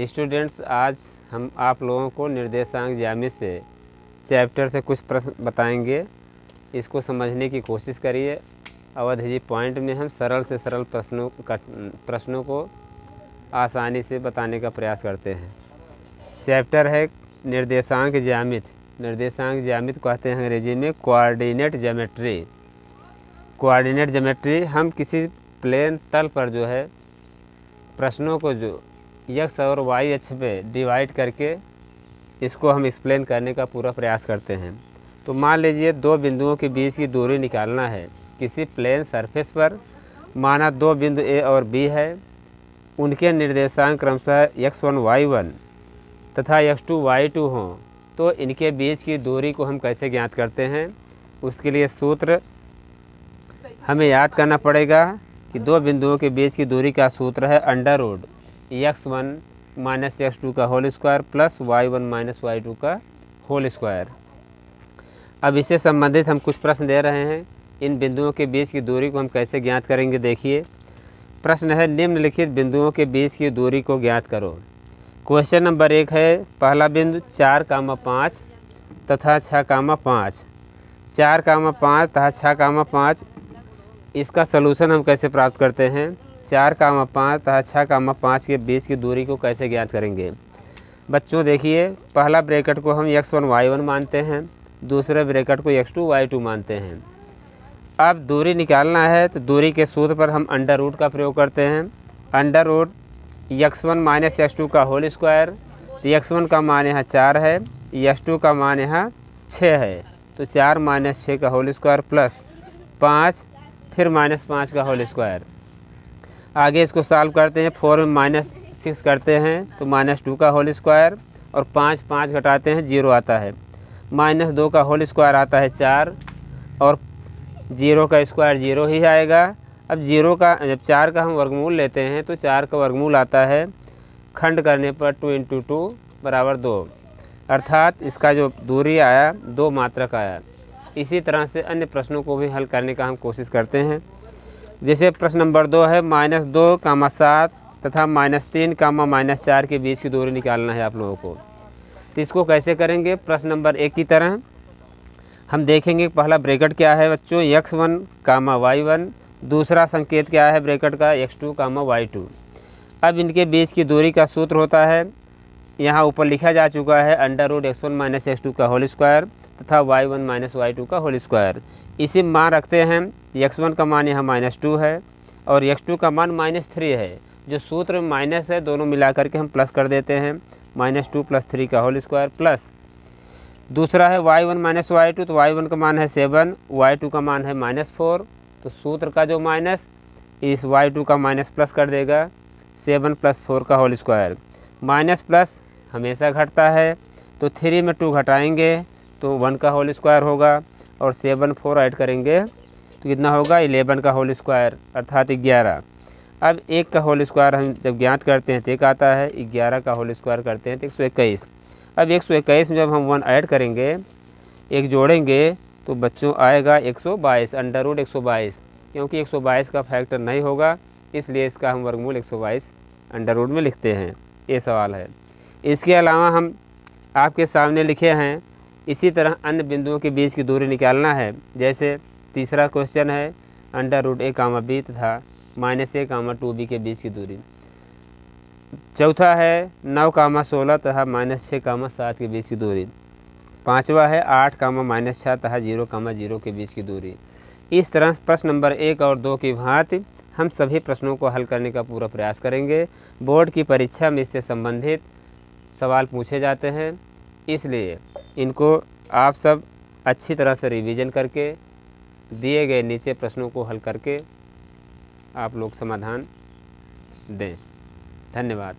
Students, आज हम आप लोगों को निर्देशांक ज्यामिति से चैप्टर से कुछ प्रश्न बताएंगे। इसको समझने की कोशिश करिए। अवध जी पॉइंट में हम सरल से सरल प्रश्नों को आसानी से बताने का प्रयास करते हैं। चैप्टर है निर्देशांक ज्यामिति। निर्देशांक ज्यामिति कहते हैं अंग्रेजी में कोऑर्डिनेट ज्योमेट्री। कोऑर्डिनेट ज्योमेट्री, हम किसी प्लेन तल पर जो है प्रश्नों को जो एक्स और वाई अक्ष पे डिवाइड करके इसको हम एक्सप्लेन करने का पूरा प्रयास करते हैं। तो मान लीजिए दो बिंदुओं के बीच की दूरी निकालना है किसी प्लेन सरफेस पर। माना दो बिंदु ए और बी है, उनके निर्देशांक क्रमशः x1 y1 तथा x2 y2 हों, तो इनके बीच की दूरी को हम कैसे ज्ञात करते हैं। उसके लिए सूत्र हमें याद करना पड़ेगा कि दो बिंदुओं के बीच की दूरी का सूत्र है under root x1 minus x2 का whole square plus y1 minus y2 का होल स्क्वायर। अब इससे संबंधित हम कुछ प्रश्न दे रहे हैं। इन बिंदुओं के बीच की दूरी को हम कैसे ज्ञात करेंगे, देखिए। प्रश्न है निम्नलिखित बिंदुओं के बीच की दूरी को ज्ञात करो। क्वेश्चन नंबर 1 है, पहला बिंदु 4,5 तथा 6,5। 4,5 तथा 6,5, इसका सलूशन हम कैसे प्राप्त करते हैं। 4,5 तथा 6,5 के बीच की दूरी को कैसे ज्ञात करेंगे। बच्चों देखिए, पहला ब्रैकेट को हम x1 y1 मानते हैं, दूसरे ब्रैकेट को x2 y2 मानते हैं। अब दूरी निकालना है तो दूरी के सूत्र पर हम अंडर रूट का प्रयोग करते हैं। Under root x1 minus x2 का होल स्क्वायर। तो x1 का मान यहाँ 4 है, x2 का मान यहाँ 6 है, तो 4 माइनस 6 का होल स्क्वायर प्लस 5 फिर माइनस 5 का होल स्क्वायर। आगे इसको सॉल्व करते हैं, 4 में माइनस 6 करते हैं तो माइनस 2 का होल स्क्वायर और 5 घटाते हैं 0 आता है। माइनस 2 का होल स्क्वायर आता है 4 और 0 का स्क्वायर 0 ही आएगा। अब 0 का जब 4 का हम वर्गमूल लेते हैं तो 4 का वर्गमूल आता है खंड करने पर 2 × 2 बराबर 2, अर्थात इसका जो दूरी आया 2 मात्रक आया। इसी तरह से अन्य प्रश्नों को भी हल करने का हम कोशिश करते हैं। जैसे प्रश्न नंबर 2 है, -2, 7 तथा -3, -4 के बीच की दूरी निकालना है आप लोगों को। तो इसको कैसे करेंगे, प्रश्न नंबर 1 की तरह हम देखेंगे। पहला ब्रैकेट क्या है बच्चों, x1, y1। दूसरा संकेत क्या है ब्रैकेट का, x2, y2। अब इनके बीच की दूरी का सूत्र होता है, यहाँ ऊपर लिखा जा चुका है, under root x1 minus x2 का होल स्क्वायर तथा y1 माइनस y2 का होल स्क्वायर। इसी मान रखते हैं, x1 का मान यहाँ -2 है और x2 का मान -3 है। जो सूत्र में माइनस है दोनों मिला करके हम प्लस कर देते हैं, -2 + 3 का होल स्क्वायर प्लस दूसरा है y1 माइनस y2। तो y1 का मान है 7, y2 का मान है -4। तो सूत्र का जो माइनस इस y2 का माइनस प्लस कर देगा, 7 + 4 का होल स्क्वायर। माइनस प्लस हमेशा घटता है, तो 3 में 2 घटाएंगे तो 1 का होल स्क्वायर होगा और 7 4 ऐड करेंगे तो कितना होगा, 11 का होल स्क्वायर अर्थात 11। अब 1 का होल स्क्वायर हम जब ज्ञात करते हैं तो 1 आता है, 11 का होल स्क्वायर करते हैं तो 121। अब 121 में जब हम 1 ऐड करेंगे, 1 जोड़ेंगे तो बच्चों आएगा 122, अंडर रूट 122। क्योंकि 122 का फैक्टर नहीं होगा इसलिए इसका हम वर्गमूल 122 अंडर रूट में लिखते हैं। ये सवाल है। इसके अलावा हम आपके सामने लिखे हैं, इसी तरह अन्य बिंदुओं के बीच की दूरी निकालना है। जैसे तीसरा क्वेश्चन है, अंडर रूट a, b तथा -a, 2b के बीच की दूरी। चौथा है 9, 16 तथा -6, 7 के बीच की दूरी। पांचवा है 8, -6 तथा 0, 0 के बीच की दूरी। इस तरह प्रश्न नंबर 1 और 2 की भांति हम सभी प्रश्नों को हल करने का पूरा प्रयास करेंगे। बोर्ड की परीक्षा में इससे संबंधित सवाल पूछे जाते हैं, इसलिए इनको आप सब अच्छी तरह से रिवीजन करके दिए गए नीचे प्रश्नों को हल करके आप लोग समाधान दें। धन्यवाद।